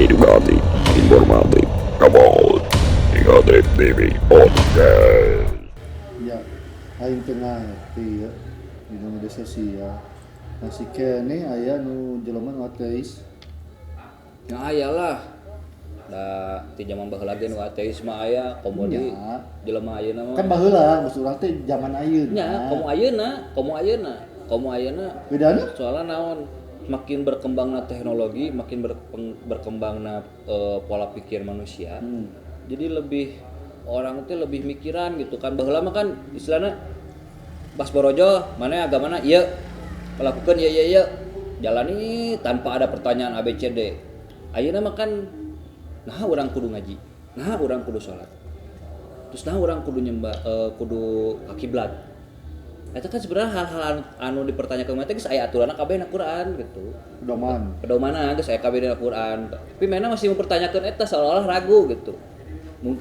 edukasi, informatif, kabel, Negatif TV Podcast. Ya, aing tengah ti ya di media sosial. Masih kene aya nu jelema nu ateis. Ya ayalah. Da ti zaman baheula ge nu ateis mah aya komo di Ya. jelema ayeuna mah. Kan baheula maksud urang teh zaman ayeuna. Nya, komo ayeuna. Bedana? Soalnya naon makin berkembangna teknologi, makin berkembangna pola pikir manusia. Jadi lebih orang itu lebih mikiran gitu kan. Baheula mah kan istilahna bas borojo, mana agamana ieu. Lakukan ieu. Jalani tanpa ada pertanyaan ABCD. Ayeuna mah kan nah urang kudu ngaji. Nah urang kudu salat. Terus nah urang kudu nyembah kudu ka kiblat. Eta kan sebenarnya hal-hal anu dipertanyakan mah teh geus aya aturanna kabeh na Quran gitu. Pedomana geus aya kabeh na Quran. Tapi mana masih mempertanyakan eta seolah-olah ragu gitu.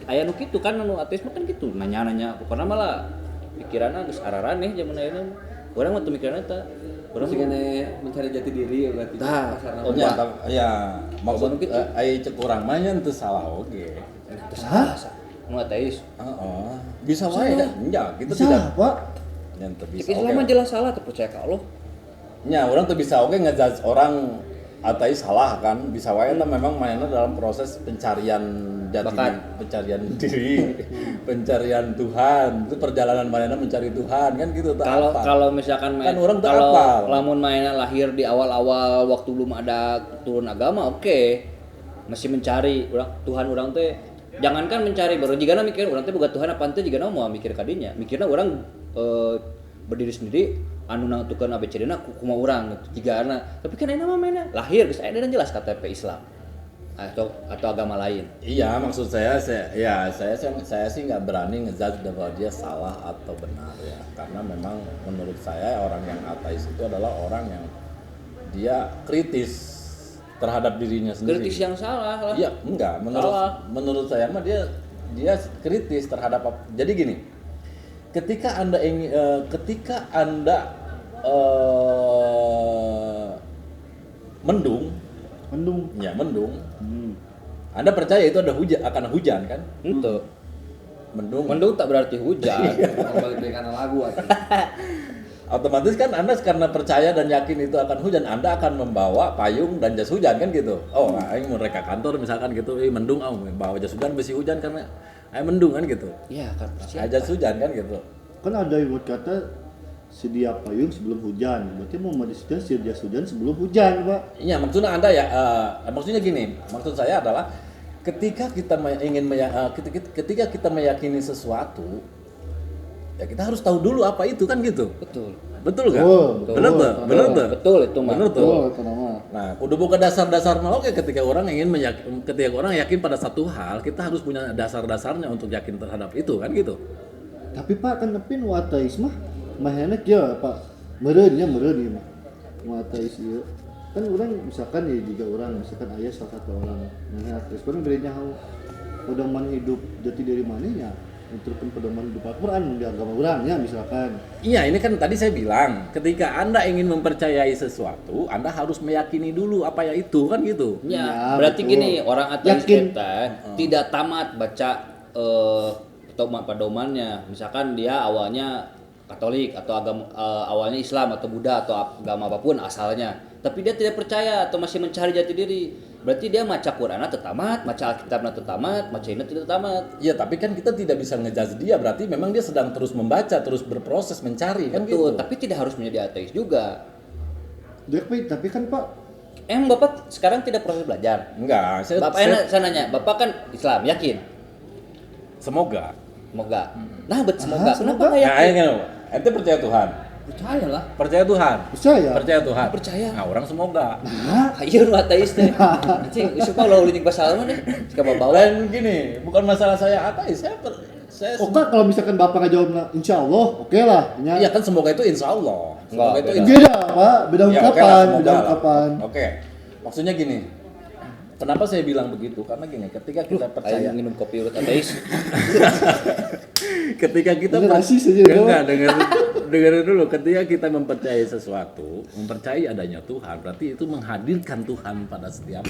Aya nu kitu kan anu ateis mah kan kitu, nanya-nanya pokona malah pikiranna geus araraneh zaman ayeuna. Urang mah teu mikiran eta. Urang Masih kene mencari jati diri ya berarti. Tah, Pasarna. oh, Ya, maksud gitu. ai cek urang mah nya teu salah oge. terus asa nu ateis. Heeh. Bisa wae dah. Nya, kita Bisa, tidak Pak. yang teu bisa. Cek Islam mah jelas salah teu percaya ka Allah. Nya, urang teu bisa oge ngejudge orang ateis salah kan. Bisa wae eta memang mainnya dalam proses pencarian jati Bakat. pencarian diri, pencarian Tuhan. Itu perjalanan mainnya mencari Tuhan kan gitu tak Kalau apa. kalau misalkan Kan orang teu kalau apal. lamun mainnya lahir di awal-awal waktu belum ada turun agama, oke. Masih mencari Tuhan orang teh jangankan mencari baru jigana mikir orang teh boga Tuhan apa teh jigana mau mikir kadinya. Mikirna orang berdiri sendiri anu nangtukeun ABCD-na kumaha urang gitu jigana. Tapi kan ayeuna mah mainnya lahir geus aya dan jelas KTP Islam. Atau agama lain. Iya, maksud saya sih nggak berani ngejudge bahwa dia salah atau benar ya, karena memang menurut saya orang yang ateis itu adalah orang yang dia kritis terhadap dirinya sendiri. Kritis yang salah lah. Iya, enggak. Menurut saya mah dia kritis terhadap jadi gini. Ketika Anda mendung. Anda percaya itu ada akan hujan kan? Henteu. Mendung Tak berarti hujan. Kembali karena lagu atau otomatis kan Anda karena percaya dan yakin itu akan hujan, Anda akan membawa payung dan jas hujan kan gitu. Oh, aing mau reka kantor misalkan gitu, mendung bawa jas hujan besi hujan karena mendung kan gitu. Iya kan. Jas hujan kan gitu. Kan ada yang buat kata sedia payung sebelum hujan. Berarti mau sedia hujan sebelum hujan, Pak. Iya, maksudnya Anda ya maksudnya gini. Maksud saya adalah ketika kita ketika kita meyakini sesuatu, ya kita harus tahu dulu apa itu kan gitu. Betul kan? Bener tuh. Betul itu mah. Bener tuh. Oh, itu nama. Nah, kudu buka dasar-dasar oke ketika orang yakin pada satu hal, kita harus punya dasar-dasarnya untuk yakin terhadap itu kan gitu. Tapi Pak kan tapi nu ateis mah enak ya Pak. Meureun ieu mah. Nu ateis ieu. Kan orang misalkan ya jika orang misalkan aya salah satu orang yang ateis, orang beri nyaho pedoman hidup jati diri manehnya. Untuk pedoman hidup Al-Quran di agama orang ya misalkan. Iya, ini kan tadi saya bilang, ketika Anda ingin mempercayai sesuatu, Anda harus meyakini dulu apa ya itu kan gitu. Ya, Ya, berarti betul. gini, orang ateis Yakin. kita tidak tamat baca pedomannya. Misalkan dia awalnya Katolik atau awalnya Islam atau Buddha atau agama apapun asalnya, tapi dia tidak percaya atau masih mencari jati diri. Berarti dia maca Qur'anna teu tamat, maca Alkitabna teu tamat, maca ini tidak tamat. Iya, tapi kan kita tidak bisa ngejudge dia, berarti memang dia sedang terus membaca, terus berproses mencari kan Betul, gitu. tapi tidak harus menjadi ateis juga. Tapi kan Pak, Emang Bapak sekarang tidak proses belajar? Enggak, Saya nanya, Bapak kan Islam, yakin? semoga. Semoga. Nah, semoga. Kenapa semoga. nggak Nah, yakin? ente percaya Tuhan. Percaya lah. Percaya Tuhan. percaya. Percaya Tuhan. Percaya. Nah, orang semoga. Ayo nu ateis teh. Anjing, suka lo leuwih pasal mah deh. Jika bawa Lain gini, bukan masalah saya ateis, saya Oke, kalau misalkan Bapak nggak jawab insya Allah, oke lah. Iya kan semoga itu insya Allah. Semoga Enggak, itu beda. insya Beda Pak, beda Ya, oke lah, ungkapan, semoga beda lah. ungkapan. Oke. Maksudnya gini. Kenapa saya bilang begitu? Karena gini, ketika kita percaya Ayo minum kopi urut ateis. ketika kita Bener rasis aja, enggak dengar dulu, ketika kita mempercayai sesuatu, mempercayai adanya Tuhan, berarti itu menghadirkan Tuhan pada setiap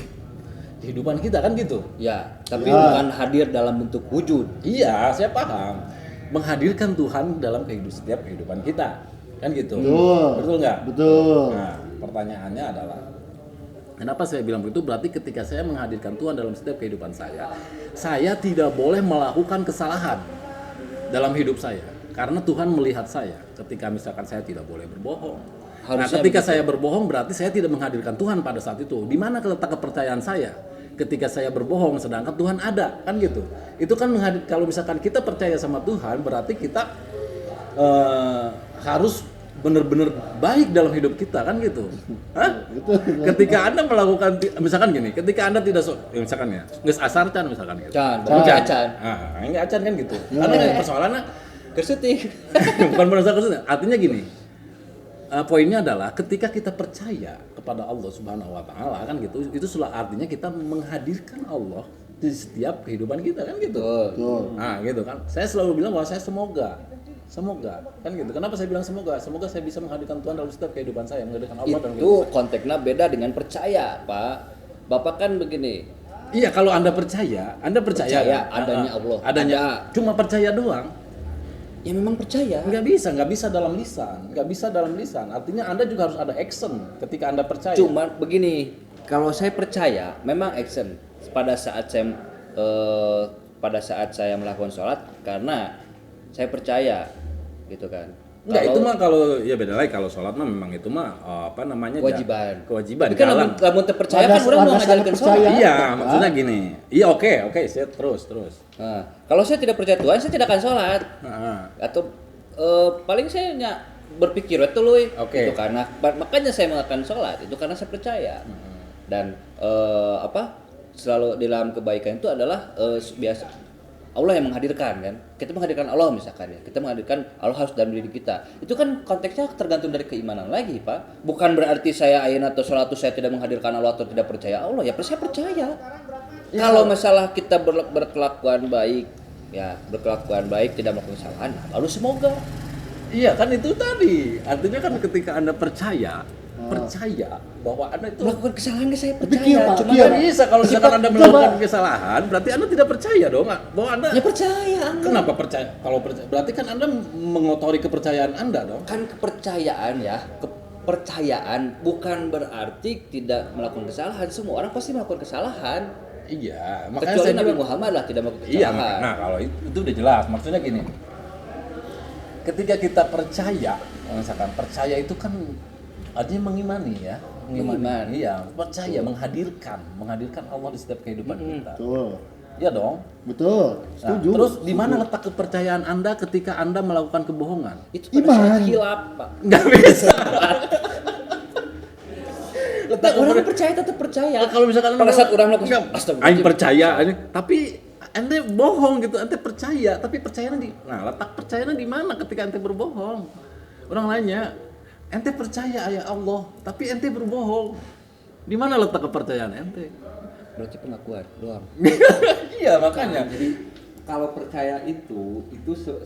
kehidupan kita kan gitu. Ya, tapi Ya. bukan hadir dalam bentuk wujud. Iya, saya paham. Menghadirkan Tuhan dalam setiap kehidupan kita. Kan gitu. Betul nggak? Betul. Nah, pertanyaannya adalah kenapa saya bilang begitu? Berarti ketika saya menghadirkan Tuhan dalam setiap kehidupan saya tidak boleh melakukan kesalahan dalam hidup saya. Karena Tuhan melihat saya ketika misalkan saya tidak boleh berbohong. Nah, Harusnya ketika begitu. saya berbohong berarti saya tidak menghadirkan Tuhan pada saat itu. Di mana letak kepercayaan saya? Ketika saya berbohong sedangkan Tuhan ada, kan gitu. Itu kan kalau misalkan kita percaya sama Tuhan berarti kita harus benar-benar baik dalam hidup kita, kan gitu. Hah? Ketika Anda melakukan misalkan gini, ketika Anda tidak misalkan ya, geus asar can misalkan gitu. Can, Bukan. can. Ah, enggak acan kan gitu. Karena persoalannya Kersetik. bukan berdasarkan artinya gini. Poinnya adalah ketika kita percaya kepada Allah Subhanahu wa taala kan gitu, itu sudah artinya kita menghadirkan Allah di setiap kehidupan kita kan gitu. Betul. Nah, gitu kan. Saya selalu bilang bahwa saya semoga kan gitu. Kenapa saya bilang semoga? Semoga saya bisa menghadirkan Tuhan dalam setiap kehidupan saya, menghadirkan Allah dalam Itu kehidupan saya. konteksnya beda dengan percaya, Pak. Bapak kan begini. Iya, kalau Anda percaya Percaya kan? adanya Allah. Adanya Ada. cuma percaya doang. Ya memang percaya. Nggak bisa dalam lisan. Artinya Anda juga harus ada action ketika Anda percaya. Cuma begini, kalau saya percaya, memang action pada saat saya melakukan sholat karena saya percaya, gitu kan. Enggak, itu mah kalau ya beda lagi, kalau sholat mah memang itu mah apa namanya Kewajiban. kewajiban Tapi kan jalan. lamun terpercaya kan Pada- orang mau pada saat ngajarkan percaya. sholat. Iya, maksudnya gini. Iya, oke, saya terus. Nah, kalau saya tidak percaya Tuhan, saya tidak akan sholat. Nah, Atau paling saya berpikir itu loh, Oke. itu karena makanya saya melakukan sholat itu karena saya percaya. Dan selalu di dalam kebaikan itu adalah biasa Allah yang menghadirkan kan. Kita menghadirkan Allah misalkan ya. Kita menghadirkan Allah harus dalam diri kita. Itu kan konteksnya tergantung dari keimanan lagi, Pak. Bukan berarti saya ayeuna atau sholat itu saya tidak menghadirkan Allah atau tidak percaya Allah. Ya saya percaya. Kalau masalah kita berkelakuan baik, ya berkelakuan baik tidak melakukan kesalahan, lalu semoga. iya kan itu tadi. Artinya kan ketika Anda percaya bahwa Anda itu Melakukan kesalahan saya Tapi percaya. kieu, Pak, Cuma kieu, nggak Pak. bisa kalau misalkan Anda Coba. melakukan kesalahan, berarti Anda tidak percaya dong bahwa Anda ya percaya. Kenapa percaya? Kalau percaya, berarti kan Anda mengotori kepercayaan Anda dong. Kan kepercayaan ya, kepercayaan bukan berarti tidak melakukan kesalahan. Semua orang pasti melakukan kesalahan. Iya, makanya Kecuali saya Nabi bilang Muhammad lah tidak melakukan iya. kesalahan. Nah, kalau itu udah jelas. Maksudnya gini. Ketika kita percaya, misalkan percaya itu kan artinya mengimani ya. Mengiman. Iya, percaya menghadirkan Allah di setiap kehidupan kita. Betul. Iya dong. Betul. Nah, Setuju. terus di mana letak kepercayaan Anda ketika Anda melakukan kebohongan? Itu pada saat Iman. hilaf, Pak. Nggak bisa. Letak orang percaya tetap percaya. Kalau misalkan pada saat orang melakukan Nggak, astagfirullah. aing percaya ini, tapi ente bohong gitu, ente percaya, tapi percayanya di, nah letak percayanya di mana ketika ente berbohong? Orang nanya, ente percaya ya Allah, tapi ente berbohong, di mana letak kepercayaan ente? Berarti pengakuan doang. Iya makanya. Jadi kalau percaya itu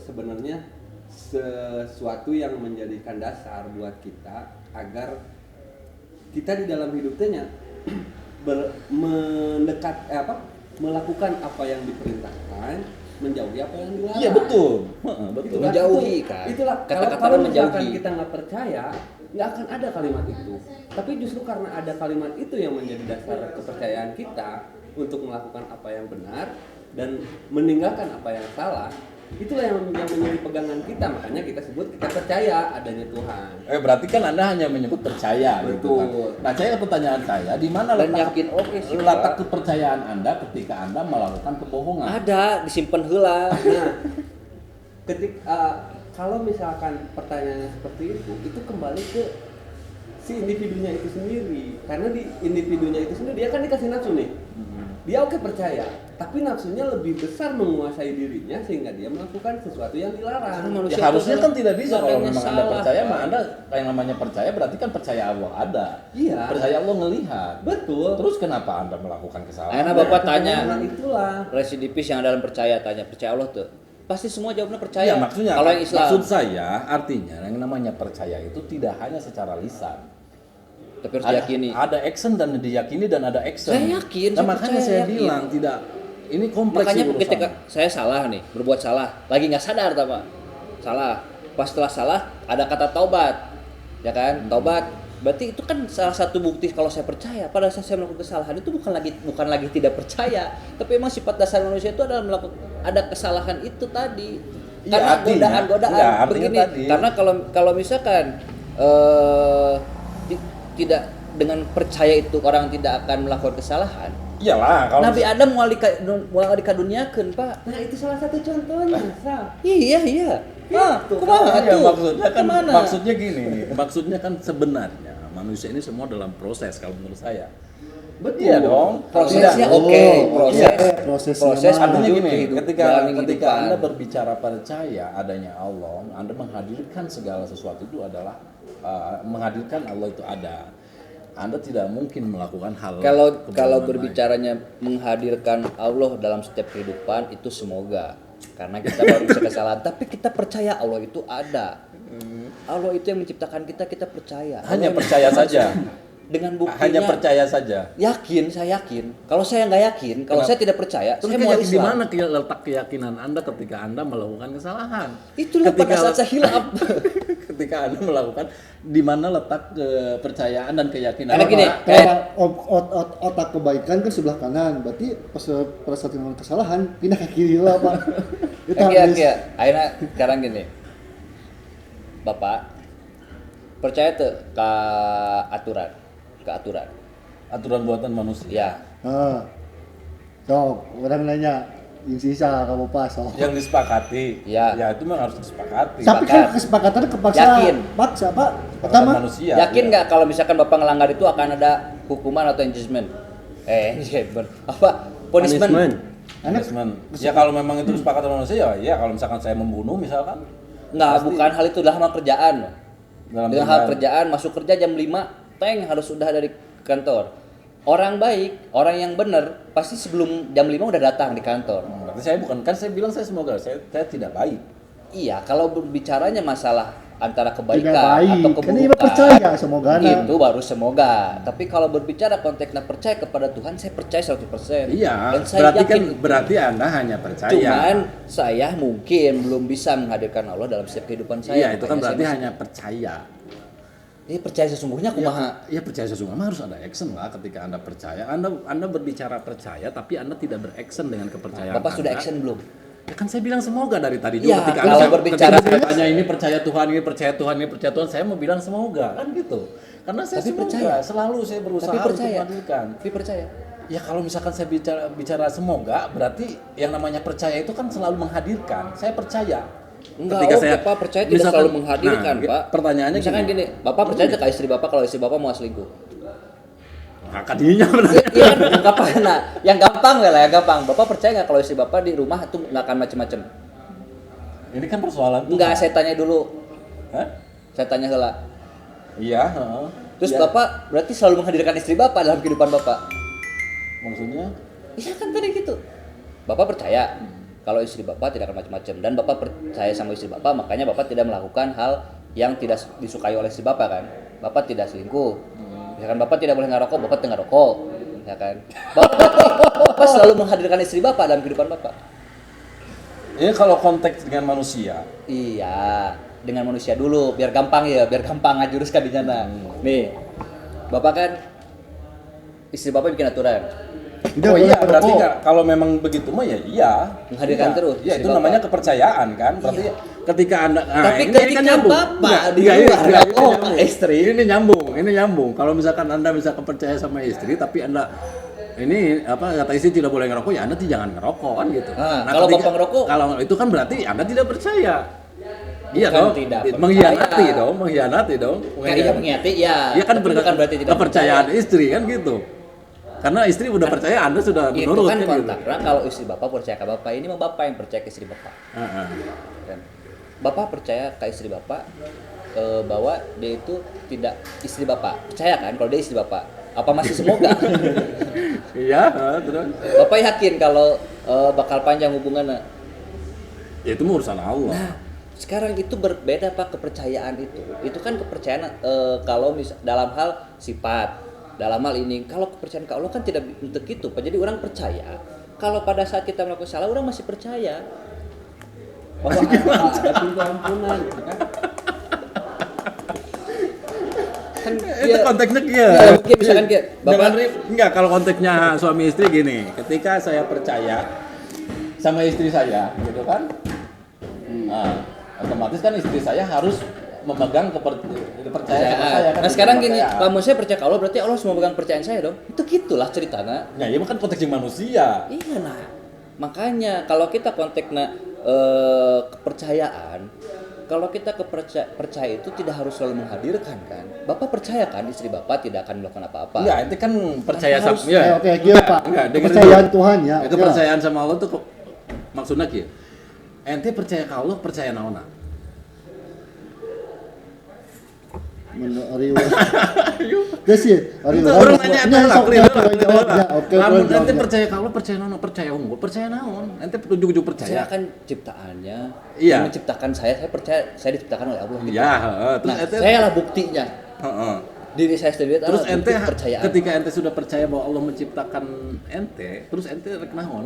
sebenarnya sesuatu yang menjadikan dasar buat kita agar kita di dalam hidupnya melakukan apa yang diperintahkan, menjauhi apa yang dilarang. Iya betul. Heeh, betul. Itulah, Menjauhi, kan? Itulah Kata-kata kalau menjauhi. misalkan kita nggak percaya, nggak akan ada kalimat itu. Tapi justru karena ada kalimat itu yang menjadi dasar kepercayaan kita untuk melakukan apa yang benar dan meninggalkan apa yang salah. Itulah yang menjadi pegangan kita. Makanya kita sebut kita percaya adanya Tuhan. Berarti kan Anda hanya menyebut percaya gitu kan. Betul. Nah, pertanyaan saya, di mana Dan letak yakin oke sih, letak Pak. kepercayaan Anda ketika Anda melakukan kebohongan? Ada, disimpan heula. Nah, kalau misalkan pertanyaannya seperti itu kembali ke si individunya itu sendiri. Karena di individunya itu sendiri dia kan dikasih nafsu nih. Dia oke percaya, tapi nafsunya lebih besar menguasai dirinya sehingga dia melakukan sesuatu yang dilarang. Karena manusia Ya harusnya kan tidak bisa kalau badannya memang Anda salah, percaya, Pak. mah Anda yang namanya percaya berarti kan percaya Allah ada. Iya. Percaya Allah ngelihat. Betul. Terus kenapa Anda melakukan kesalahan? Akhirnya Bapak tanya, Karena itulah. residivis yang dalam percaya Allah tuh. Pasti semua jawabnya percaya. Iya, maksudnya kalau yang Islam maksud saya artinya yang namanya percaya itu tidak hanya secara lisan. tapi harus ada, diyakini. ada action dan diyakini dan ada action. Saya yakin, Nah, saya makanya percaya, saya yakin. bilang tidak, ini kompleks. Makanya urusan. ketika saya salah nih, berbuat salah, lagi nggak sadar Pak, salah. Pas setelah salah ada kata taubat, ya kan? Taubat, berarti itu kan salah satu bukti kalau saya percaya. Pada saat saya melakukan kesalahan itu bukan lagi tidak percaya, tapi emang sifat dasar manusia itu adalah melakukan ada kesalahan itu tadi. Iya, Karena artinya. godaan-godaan Iya, artinya begini. tadi. Karena kalau misalkan tidak dengan percaya itu orang tidak akan melakukan kesalahan. Iyalah, kalau Nabi Adam moal dikaduniakeun, Pak. Nah, itu salah satu contohnya, Sam. Iya. Kumaha iya, tuh? maksudnya kan Kemana? maksudnya gini, maksudnya kan sebenarnya manusia ini semua dalam proses kalau menurut saya. Betul. Iya dong. Prosesnya Oh, oke, proses. iya, prosesnya Proses mah. Artinya menuju gini, kehidupan, ketika menjalani ketika kehidupan. Anda berbicara percaya adanya Allah, Anda menghadirkan segala sesuatu itu adalah menghadirkan Allah itu ada. Anda tidak mungkin melakukan hal Kalau kebohongan berbicaranya menghadirkan Allah dalam setiap kehidupan itu semoga, karena kita baru bisa kesalahan, tapi kita percaya Allah itu ada. Allah itu yang menciptakan kita percaya. lain. Hanya percaya saja. Dengan buktinya. Hanya percaya saja. Yakin, saya yakin. Kalau saya nggak yakin, kalau Kenapa? saya tidak percaya, Terus saya mau di Islam. mana letak keyakinan Anda ketika Anda melakukan kesalahan? Itulah pada saat saya hilaf. Ketika Anda melakukan, di mana letak kepercayaan dan keyakinan? Karena gini, Anda? Kalau otak kebaikan kan sebelah kanan, berarti pada saat melakukan kesalahan pindah ke kiri lah Pak. Itu harus. Iya. Akhirnya sekarang gini, Bapak percaya tuh ke aturan. Aturan buatan manusia. Ya, Orang nanya, yang sisa kamu pas. Yang disepakati. Ya. Ya itu memang harus disepakati. Tapi kan kesepakatan kepaksa. Yakin. Paksa Pak. Buatan Pertama. manusia. yakin ya. nggak kalau misalkan Bapak ngelanggar itu akan ada hukuman atau engagement? Engagement. Apa? Punishment. Punishment. Ya kalau memang itu kesepakatan manusia, ya kalau misalkan saya membunuh misalkan. Nggak, bukan hal itu dalam hal kerjaan. Dalam Dengan hal kerjaan, masuk kerja jam 5, harus sudah dari kantor. Orang baik, orang yang benar, pasti sebelum jam 5 udah datang di kantor. Berarti saya bukan, kan saya bilang saya semoga saya tidak baik. Iya, kalau berbicaranya masalah antara Tidak kebaikan baik. atau Kan ini keburukan, percaya semoga itu baru semoga. Tapi kalau berbicara konteksnya percaya kepada Tuhan, saya percaya 100%. Iya, Dan saya yakin berarti Anda hanya percaya. cuman saya mungkin belum bisa menghadirkan Allah dalam setiap kehidupan saya. Iya, itu kan Makanya berarti saya hanya percaya. ini percaya sesungguhnya kumaha. Ya percaya sesungguhnya harus ada action lah ketika Anda percaya. Anda berbicara percaya tapi Anda tidak beraction dengan kepercayaan. Bapak sudah Anda. action belum? Ya kan saya bilang semoga dari tadi Ya, juga ketika kalau Anda berbicara- ketika saya tanya ini percaya Tuhan, ini percaya Tuhan, ini percaya Tuhan, saya mau bilang semoga kan gitu. Karena saya Tapi semoga, percaya. selalu saya berusaha Tapi untuk percaya. menghadirkan. Tapi percaya. Ya kalau misalkan saya bicara semoga, berarti yang namanya percaya itu kan selalu menghadirkan. Saya percaya. Enggak, Bapak percaya tidak selalu menghadirkan, Pak. Pertanyaannya Misalkan gini, Bapak percaya ke istri Bapak kalau istri Bapak mau selingkuh? Nah, kadinya benar. Iya kan, yang gampang. Nah, yang gampang lah, yang gampang. Bapak percaya nggak kalau istri Bapak di rumah itu nggak akan macem-macem? Ini kan persoalan tuh. Enggak, saya tanya dulu. Hah? Saya tanya heula. Iya, heeh. Terus Iya. Bapak berarti selalu menghadirkan istri Bapak dalam kehidupan Bapak? Maksudnya? Iya kan tadi gitu. Bapak percaya kalau istri Bapak tidak akan macam-macam dan Bapak percaya sama istri Bapak, makanya Bapak tidak melakukan hal yang tidak disukai oleh istri Bapak kan. Bapak tidak selingkuh. Misalkan Bapak tidak boleh ngerokok, Bapak tidak ngerokok. Ya kan? Bapak selalu menghadirkan istri Bapak dalam kehidupan Bapak. Ini kalau konteks dengan manusia. Iya, dengan manusia dulu biar gampang ya, biar gampang ngajuruskan di sana. Nih. Bapak kan istri Bapak bikin aturan. Oh iya, berarti nggak, kalau memang begitu mah ya iya. Menghadirkan Iya. terus Ya istri itu Bapak. namanya kepercayaan kan. Berarti ketika Anda Tapi ini ketika kan nyambung. Bapak di Nggak, luar, ini oh, nyambung. istri. Ini nyambung. Kalau misalkan Anda bisa percaya sama istri tapi Anda ini apa kata istri tidak boleh ngerokok ya Anda jangan ngerokok kan gitu. Nah, kalau Bapak ngerokok? Kalau itu kan berarti Anda tidak percaya. Iya Bukan dong. tidak Mengkhianati percaya. dong. Kayak mengingati ya. Iya kan tapi bukan berarti tidak kepercayaan percaya. istri kan gitu. Karena istri udah percaya Anda sudah Itu menurut kan kan gitu. kontrak. Kalau istri Bapak percaya ke Bapak, ini mah Bapak yang percaya ke istri Bapak. Heeh. Kan? Bapak percaya ke istri Bapak bahwa dia itu tidak istri Bapak. Percaya kan kalau dia istri Bapak? Apa masih semoga? Iya, terus. Bapak yakin kalau bakal panjang hubungannya? Ya itu mah urusan Allah. Nah, Sekarang itu berbeda Pak, kepercayaan itu. Itu kan kepercayaan kalau dalam hal sifat, dalam hal ini. Kalau kepercayaan ke Allah kan tidak untuk itu Pak. Jadi orang percaya. Kalau pada saat kita melakukan salah, orang masih percaya bahwa ada pintu ampunan gitu kan. kan Itu konteksnya kia. Ya, misalkan kia, Jangan Bapak enggak, kalau konteksnya suami istri gini, ketika saya percaya sama istri saya, gitu kan, otomatis kan istri saya harus memegang kepercayaan sama saya kan. Nah sekarang gini, Kepercayaan. kamu saya percaya ke Allah, berarti Allah semua pegang percayaan saya dong. Itu gitulah ceritanya. Ya, ini kan konteks yang manusia. Iya nah, makanya kalau kita konteksnya kepercayaan, kalau kita percaya itu tidak harus selalu menghadirkan kan. Bapak percaya kan istri Bapak tidak akan melakukan apa-apa. Enggak, itu kan percaya sama harus- ya. Oke, gitu Pak. Enggak, dengerin Kepercayaan dulu. Tuhan ya. Itu oke lah. percayaan sama Allah tuh maksudnya kieu. Ente percaya ke Allah, percaya naonna? Ya sih, hari Itu orang nanya ini lah, sok clear jawab, lah, jawab lah. ya. Oke, Lamun boleh jawab ente ya. percaya ke Allah, percaya naon? Percaya unggul, percaya naon? Ente ujug-ujug Saya percaya. kan ciptaannya, Iya. yang menciptakan saya percaya saya diciptakan oleh Allah. Gitu. Iya, heeh. Terus Nah, ente saya lah buktinya. heeh. Diri saya sendiri Terus adalah ente bukti kepercayaan. ketika ente sudah percaya bahwa Allah menciptakan ente, terus ente rek naon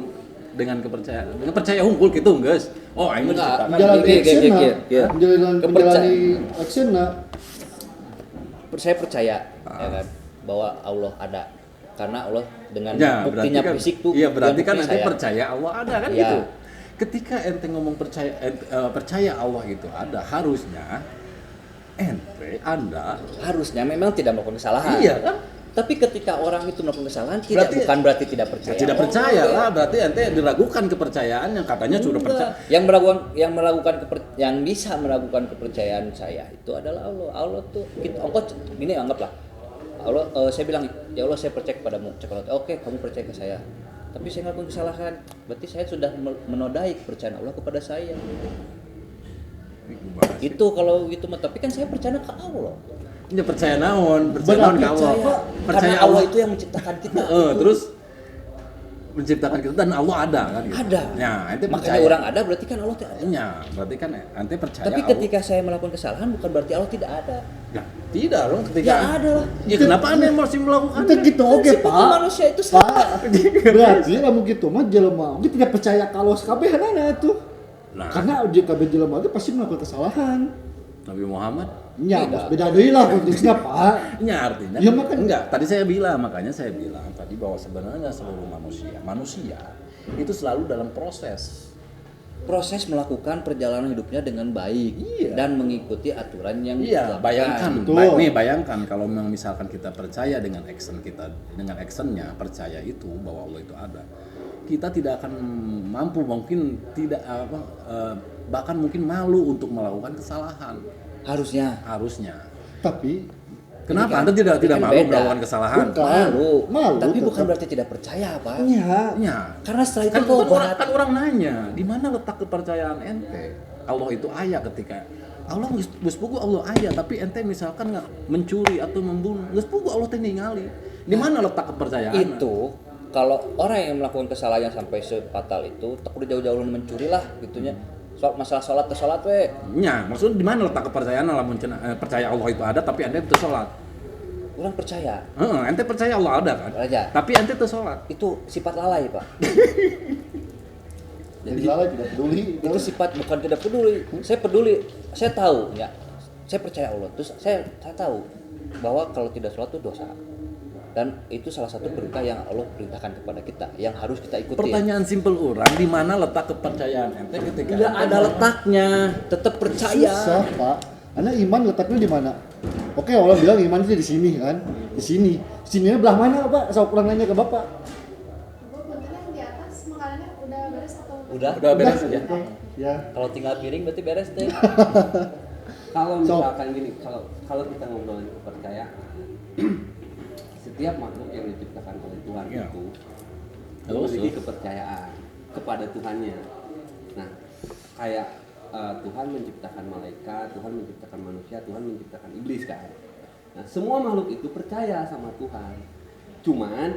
dengan kepercayaan? Dengan percaya unggul gitu, guys. Oh, aing Enggak. menciptakan. Menjalani Iya, action iya, nah. iya. Menjalani action nah. Saya percaya ya kan bahwa Allah ada, karena Allah dengan Ya, buktinya kan, fisik tuh. iya berarti yang kan bukti ente saya. percaya Allah ada kan Iya. gitu. Ketika ente ngomong percaya Allah itu ada, harusnya Anda Harusnya memang tidak melakukan kesalahan. iya kan? Tapi ketika orang itu melakukan kesalahan Berarti- berarti tidak percaya. Tidak percaya lah, berarti ente diragukan kepercayaan yang katanya sudah percaya. Yang bisa meragukan kepercayaan saya itu adalah Allah. Allah tuh kita gini anggaplah. Allah saya bilang, ya Allah saya percaya kepadamu. Cek Allah, oke kamu percaya ke saya. Tapi saya melakukan kesalahan. Berarti saya sudah menodai kepercayaan Allah kepada saya. Itu kalau gitu mah, tapi kan saya percaya ke Allah. Ya percaya naon, percaya Benar, naon ke Allah. Percaya. Karena Allah itu yang menciptakan kita. Terus menciptakan kita dan Allah ada kan gitu. Ada. Ya, ente Makanya percaya. orang ada berarti kan Allah tidak ada. Ya, berarti kan ente percaya. Tapi Allah. ketika saya melakukan kesalahan bukan berarti Allah tidak ada. Ya, tidak dong ketika. Ya ada lah. Ya kenapa anda masih melakukan? Itu gitu oke Sifat Pak. manusia itu Pak, salah. berarti lamun gitu mah jelema oge tidak percaya kalau sakabehanana tuh. Nah. Karena uji kabeh jelema oge pasti melakukan kesalahan. Nabi Muhammad. Ya, Tidak. beda deui lah konteksnya Pak. Ya artinya. Ya, makanya. enggak. Tadi saya bilang, makanya saya bilang tadi bahwa sebenarnya seluruh manusia itu selalu dalam proses. Proses melakukan perjalanan hidupnya dengan baik Iya. dan mengikuti aturan yang Iya, ditetapkan. bayangkan. Betul. Bayangkan kalau memang misalkan kita percaya dengan action kita, dengan actionnya percaya itu bahwa Allah itu ada, kita tidak akan mampu, mungkin tidak bahkan mungkin malu untuk melakukan kesalahan. Harusnya. Tapi Kenapa Ini kan- Anda tidak ini kan malu beda. melakukan kesalahan? Bukan. Malu, Tapi bukan tetap. berarti tidak percaya, Pak. ya, Ya. Karena setelah itu Kan orang, tobat. kan orang nanya, di mana letak kepercayaan ente? Allah itu ayah ketika Allah geus pugu Allah ayah, tapi ente misalkan nggak mencuri atau membunuh, geus pugu Allah teh ningali. Di mana letak kepercayaan? Itu kalau orang yang melakukan kesalahan sampai sefatal itu, tak udah jauh-jauh mencuri lah gitunya. Soal masalah sholat we. Ya, maksudnya di mana letak kepercayaan lamun percaya Allah itu ada tapi ente teu salat? Orang percaya. Heeh, ente percaya Allah ada kan? Aja. Tapi ente teu salat. Itu sifat lalai, Pak. jadi salah tidak peduli. Itu sifat bukan tidak peduli. Saya peduli. Saya tahu ya. Saya percaya Allah. Terus saya tahu bahwa kalau tidak sholat itu dosa. Dan itu salah satu perintah yang Allah perintahkan kepada kita yang harus kita ikuti. Pertanyaan simpel orang, di mana letak kepercayaan ente ketika Tidak ente ada letaknya, tetap percaya. Susah, Pak. Karena iman letaknya di mana? Oke, Allah bilang iman itu di sini kan. Di sini. Sininya belah mana, Pak? Saya kurang nanya ke Bapak. Bu, puntennya di atas makanannya udah beres atau Udah. Udah beres aja. Ya. Kalau tinggal piring berarti beres deh. Kalau misalkan gini, kalau kita ngobrolin kepercayaan, setiap makhluk yang diciptakan oleh Tuhan Iya. itu Terus, memiliki kepercayaan kepada Tuhannya. Nah, kayak Tuhan menciptakan malaikat, Tuhan menciptakan manusia, Tuhan menciptakan iblis kan. Nah, semua makhluk itu percaya sama Tuhan. Cuman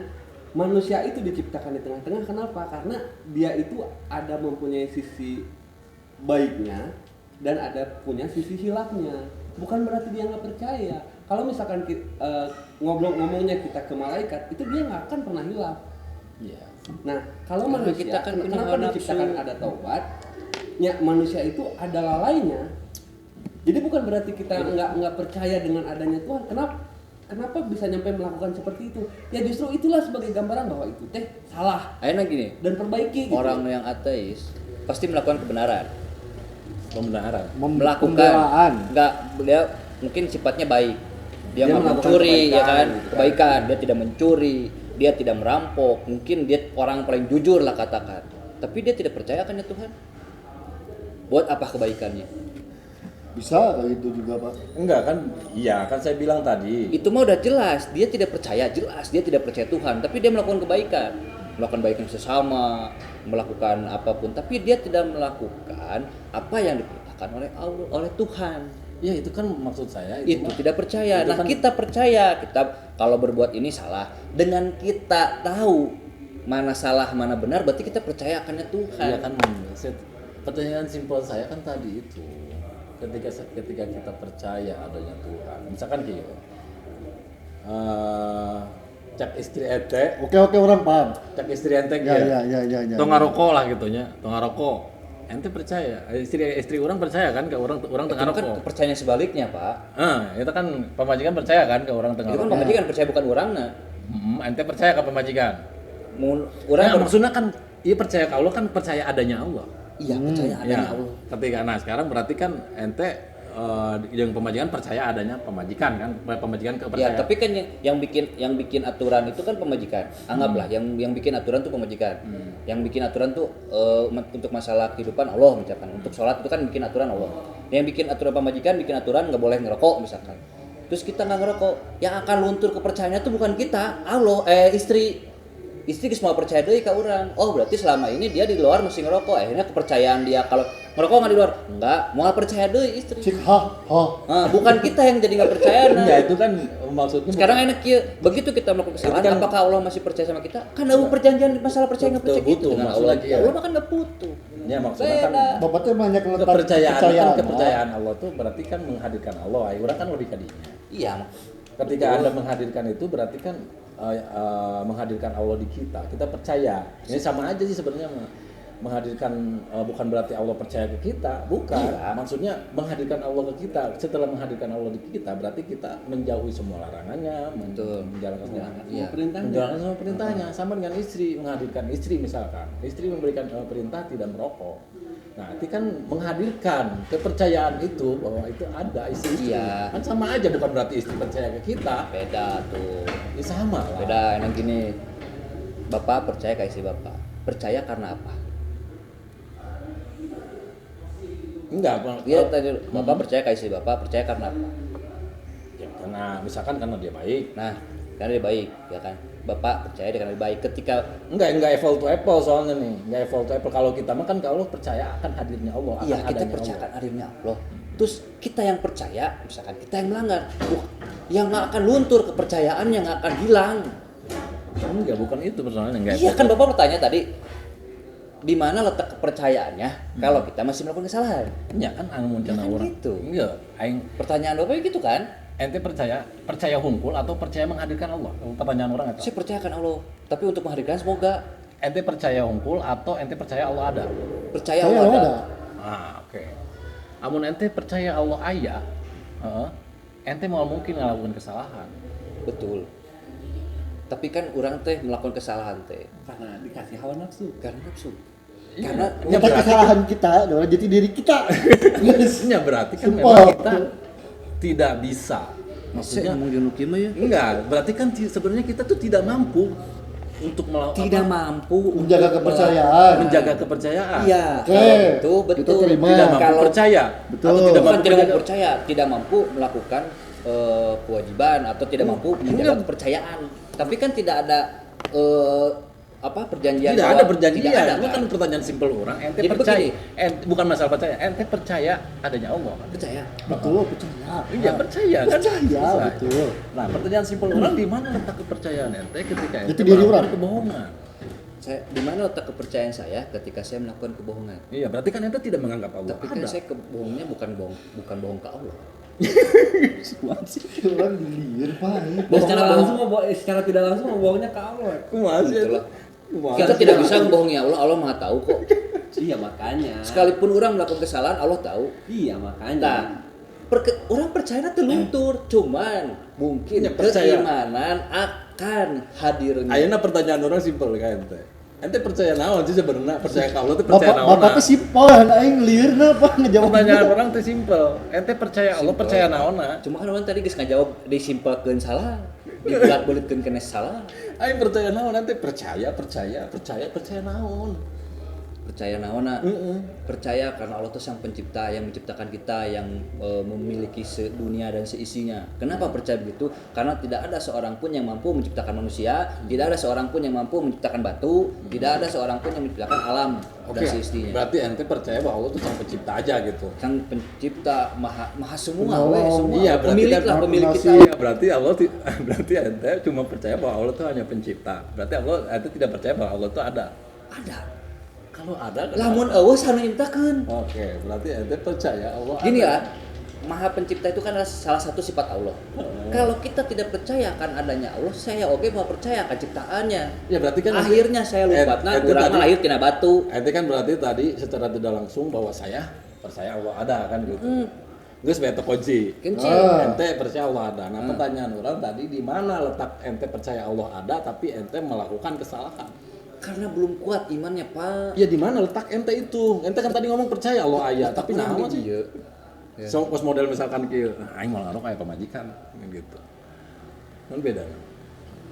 manusia itu diciptakan di tengah-tengah, kenapa? Karena dia itu ada mempunyai sisi baiknya dan ada punya sisi hilafnya. Bukan berarti dia nggak percaya. Kalau misalkan ngomongnya kita ke malaikat, itu dia nggak akan pernah hilaf. Iya. Nah, kalau Karena manusia, kita kan punya kenapa hawa nafsu. diciptakan ada taubat? Ya, manusia itu ada lalainya. Jadi bukan berarti kita nggak percaya dengan adanya Tuhan. Kenapa bisa nyampe melakukan seperti itu? Ya justru itulah sebagai gambaran bahwa itu teh salah Akhirnya gini, dan perbaiki. Gitu. orang yang ateis pasti melakukan kebenaran, Pembenaran. melakukan Pembelaan. nggak, dia mungkin sifatnya baik, dia nggak melakukan mencuri ya kebaikan, kan, gitu kan. kebaikan, dia tidak mencuri, dia tidak merampok, mungkin dia orang paling jujur lah katakan, tapi dia tidak percaya kan ya Tuhan, buat apa kebaikannya? Bisa kayak gitu juga Pak. Enggak kan? Iya, kan saya bilang tadi. Itu mah udah jelas, dia tidak percaya, jelas dia tidak percaya Tuhan, tapi dia melakukan kebaikan, melakukan kebaikan sesama, melakukan apapun, tapi dia tidak melakukan apa yang diperintahkan oleh Allah, oleh Tuhan. Ya itu kan maksud saya Itu mah- tidak percaya. itu Nah, kan- kita percaya, kita kalau berbuat ini salah, dengan kita tahu mana salah, mana benar, berarti kita percaya akannya Tuhan. Iya kan, pertanyaan simpel saya kan tadi itu, ketika kita percaya adanya Tuhan, misalkan gitu, cek istri ente, Oke orang paham. cek istri ente Ya. tong ngaroko lah gitunya, tong ngaroko, ente percaya, istri orang percaya kan ke orang Itu tengah kan rokok, kepercayaan sebaliknya, Pak. itu kan pemajikan percaya kan ke orang tengah Itu kan rokok, pemajikan percaya bukan orangnya. ente percaya ke pemajikan, Orang nah, maksudnya kan, iya percaya ke Allah kan percaya adanya Allah. iya percaya adanya Ya, Allah. ketika nah sekarang berarti kan ente yang pemajikan percaya adanya pemajikan kan, pemajikan Ya, kepercayaan. tapi kan yang bikin aturan itu kan pemajikan. Anggaplah yang bikin aturan tuh pemajikan. Yang bikin aturan tuh untuk masalah kehidupan Allah misalkan. Untuk sholat itu kan bikin aturan Allah. Yang bikin aturan pemajikan bikin aturan nggak boleh ngerokok misalkan. Terus kita nggak ngerokok, yang akan luntur kepercayaannya tuh bukan kita, Allah, istri. Istri geus mau percaya deui ka urang. Oh, berarti selama ini dia di luar mesti ngerokok. Akhirnya kepercayaan dia kalau ngerokok nggak di luar, enggak, mau percaya deui istri. Cik Bukan kita yang jadi nggak percaya. Nah. Enggak, itu kan maksudnya Sekarang enak kieu, begitu kita melakukan kesalahan, Itu kan- apakah Allah masih percaya sama kita? Kan ada perjanjian masalah percaya nggak percaya Betul, gitu dengan maksudnya Allah. iya. Allah mah kan nggak butuh. ya maksudnya kan Beda. Bapak tuh banyak letak kepercayaan Allah tuh berarti kan menghadirkan Allah. Urang kan lebih kadinya. Iya. Ketika Anda menghadirkan itu berarti kan menghadirkan Allah di kita. Kita percaya. Ini sama aja sih sebenarnya menghadirkan bukan berarti Allah percaya ke kita, bukan. Iya. Maksudnya menghadirkan Allah ke kita. Setelah menghadirkan Allah di kita, berarti kita menjauhi semua larangannya, Betul. menjalankan semua Iya. Perintahnya. menjalankan semua perintahnya. Sama dengan istri, menghadirkan istri misalkan. Istri memberikan perintah tidak merokok. Nah, itu kan menghadirkan kepercayaan itu bahwa itu ada istri. Iya. Kan sama aja, bukan berarti istri percaya ke kita. Beda tuh. Ya sama lah. Beda enak gini. Bapak percaya ke istri Bapak. Percaya karena apa? Enggak, Dia tadi Bapak percaya ke istri Bapak, percaya karena apa? ya, karena misalkan karena dia baik. Nah, karena dia baik, ya kan? Bapak percaya dia karena dia baik. Ketika Enggak apple to apple soalnya nih. Enggak apple to apple. Kalau kita mah kan kalau percaya akan hadirnya Allah, akan iya kita adanya percaya Allah. akan adanya Allah. Terus kita yang percaya, misalkan kita yang melanggar, yang nggak akan luntur kepercayaan, yang nggak akan hilang. Enggak, bukan itu persoalannya. Enggak. Iya kan Bapak bertanya tadi, di mana letak kepercayaannya kalau kita masih melakukan kesalahan? Ya kan amun cenah kan urang. gitu. Iya, aing Pertanyaan Bapak gitu kan? ente percaya hunkul atau percaya menghadirkan Allah? Pertanyaan orang itu. Saya percayakan Allah, tapi untuk menghadirkan semoga Ente percaya hunkul atau ente percaya Allah ada? percaya Saya Allah ada. ada. Oke. Amun ente percaya Allah aya, ente mau mungkin ngelakuin kesalahan. Betul. Tapi kan orang teh melakukan kesalahan teh Karena dikasih hawa nafsu. karena nafsu. Iya. Karena Ya, Kita kesalahan kita adalah jati diri kita. Ya berarti kan Simpel. memang kita tidak bisa. maksudnya Maksudnya ngomong jenukin mah ya. enggak, berarti kan sebenarnya kita tuh tidak mampu untuk Tidak mampu Menjaga untuk kepercayaan. menjaga kepercayaan. Iya, Oke, itu betul. kita terima. Tidak mampu Kalau percaya. Betul. Atau tidak bukan mampu tidak mampu menjaga- percaya, tidak mampu melakukan kewajiban atau tidak mampu menjaga kepercayaan. Tapi kan tidak ada perjanjian. Tidak bahwa ada perjanjian. Tidak ada, Itu kan? kan pertanyaan simpel orang. Ente Jadi percaya, begini. bukan masalah percaya. Ente percaya adanya Allah. Kan? Percaya. Betul, percaya. Iya percaya kan? Percaya, Selesai. betul. Nah pertanyaan simpel orang di mana letak kepercayaan ente ketika ente Jati diri melakukan orang. kebohongan? di mana letak kepercayaan saya ketika saya melakukan kebohongan? Iya, berarti kan ente tidak menganggap Allah Tapi kan ada. saya kebohongnya bukan bohong ke Allah. Kumaha sih? Orang dilir pak. Dan secara tidak langsung bohongnya ke Allah. Kumaha sih? Itulah. Kumaha Kita sih? tidak bisa membohongi Allah. Allah Maha tahu kok. Iya makanya. Sekalipun orang melakukan kesalahan, Allah tahu. Iya makanya. Nah, orang percaya teluntur, cuman mungkin Ya, percaya. keimanan akan hadirnya. Ayeuna pertanyaan orang simpel ka ente. Ente percaya naon sih sebenarnya? Percaya ka Allah teh percaya naon? Bapak teh simpel, aing lirna pak ngejawab. Pertanyaan orang teh simpel. Ente percaya Allah percaya naonna? Cuma kan orang tadi geus ngajawab disimpelkeun salah, dibulat-bulatkeun kena salah. Aing percaya naon? Ente percaya naon? Percaya naona? Percaya karena Allah itu sang pencipta yang menciptakan kita, yang memiliki dunia dan seisinya. Kenapa percaya begitu? Karena tidak ada seorang pun yang mampu menciptakan manusia, tidak ada seorang pun yang mampu menciptakan batu, tidak ada seorang pun yang menciptakan alam dan seisinya. Berarti ente percaya bahwa Allah itu sang pencipta aja gitu. Sang pencipta maha semua, Penolong. semua. Iya, berarti pemilik kan lah, pemilik kita. Iya, berarti Allah berarti ente cuma percaya bahwa Allah itu hanya pencipta. Berarti ente tidak percaya bahwa Allah itu ada. Ada. Kalau ada kenapa? Lamun eueuh anu nyiptakeun. Oke, berarti ente percaya Allah Gini ada. ya, Maha Pencipta itu kan adalah salah satu sifat Allah. Kalau kita tidak percaya akan adanya Allah, saya mau percaya akan ciptaannya. Ya berarti kan Akhirnya saya lupa, nah ente urang tadi- mah lahir tina batu. Ente kan berarti tadi secara tidak langsung bahwa saya percaya Allah ada kan gitu. Geus beta kunci. Kunci. Ente percaya Allah ada. Nah, pertanyaan orang tadi di mana letak ente percaya Allah ada tapi ente melakukan kesalahan? Karena belum kuat imannya, Pak. Ya di mana letak ente itu? Ente kan tadi ngomong percaya Allah aya, tapi Urang naon di sih? dieu. So pas model misalkan kieu, aing malah kayak pemajikan gitu. Kan beda.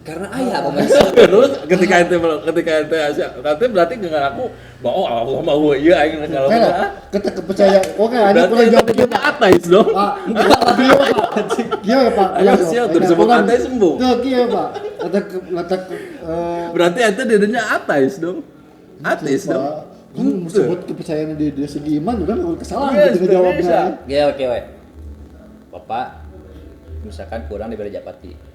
Karena ayah apa Terus ketika ente nanti berarti ngaku bahwa oh, Allah mau iya aing kalau Kita kepercaya, oke ada berarti kurang jawab ente gitu. kita ateis dong. Pak, gimana pak? Gimana pak? Ayo, siap, terus sebut ateis sembuh. Tuh gimana pak? Letak Berarti ente dirinya ateis dong. Ateis dong. Kan sebut kepercayaan di segi iman udah nggak kesalahan Yes, gitu jawabnya. bisa. Ya oke we. Bapak misalkan kurang diberi japati.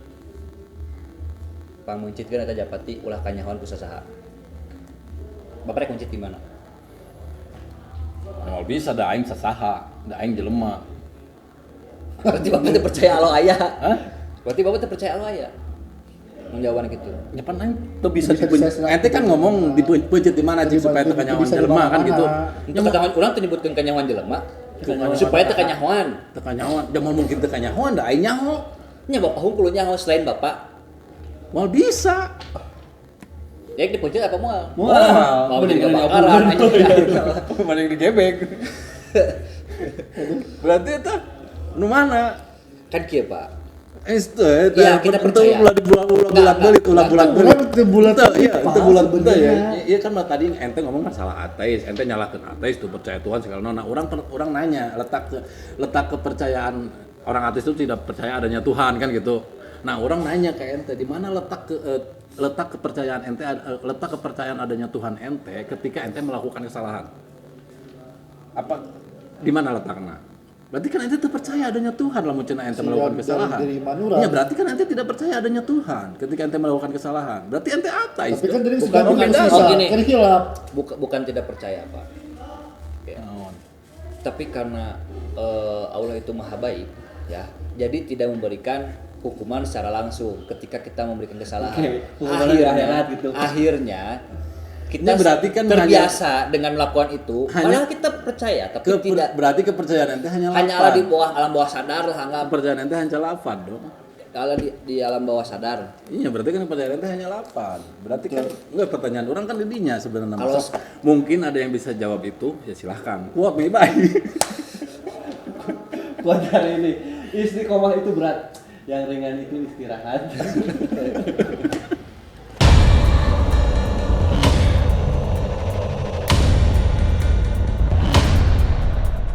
Pamuncitkeun eta japati ulah kanyahoan ku sasaha. Bapak rek muncit di mana? Mau bisa da aing sasaha, da aing jelema. Berarti Bapak teu percaya Allah aya. Hah? Berarti Bapak teu percaya Allah aya. Menjawaban gitu. Ya pan aing teu bisa Bisa dipencet. disesuaikan. Ente kan ngomong dipencet di mana cik supaya teu kanyawan Bisa jelema kan dimana-mana. gitu. Untuk ketahuan urang teu nyebutkeun kanyahoan jelema. Supaya teu kanyahoan. Teu kanyawan, jangan mungkin teu kanyawan da aing nyaho. Nya Bapak hungkul nyaho selain Bapak. Mal bisa. Ya dipencet apa moal? Moal. Mau jadi kebakaran anjing. Mana yang digebek. Berarti itu nu mana? Kan kieu, Pak. Itu Iya, kita percaya. ulah bulat-balik, ulah bulat-balik. Orang itu bulat Iya, itu bulat ya. sebenarnya. Iya kan tadi ente ngomong masalah ateis, ente nyalakeun ateis tuh percaya Tuhan segala nah orang nanya letak kepercayaan orang ateis itu tidak percaya adanya Tuhan kan gitu. Nah, orang nanya ke ente di mana letak kepercayaan ente letak kepercayaan adanya Tuhan ente ketika ente melakukan kesalahan. Apa di mana letaknya? Berarti kan ente percaya adanya Tuhan lah cenah ente melakukan kesalahan. dari iman urang. Ya berarti kan ente tidak percaya adanya Tuhan ketika ente melakukan kesalahan. Berarti ente ateis. Tapi kan dari Bukan, sudah bukan. sisa, Oh, gini. kan hilap. Bukan tidak percaya, Pak. Ya. Tapi karena Allah itu maha baik, ya. Jadi tidak memberikan hukuman secara langsung ketika kita memberikan kesalahan. Oke, hukuman di akhirat gitu. Akhirnya kita Ini berarti kan terbiasa dengan melakukan itu. hanya- Padahal kita percaya, tapi tidak Berarti kepercayaan ente hanya hanya ada di bawah alam bawah sadar lah, anggap kepercayaan ente hanya lafaz dong. kalau di alam bawah sadar. Iya, berarti kan kepercayaan ente hanya 8. Berarti kan enggak pertanyaan orang kan didinya sebenarnya. Kalau- Masa mungkin ada yang bisa jawab itu, ya silahkan. Kuat nih, baik. Buat hari ini istiqomah itu berat, yang ringan itu istirahat.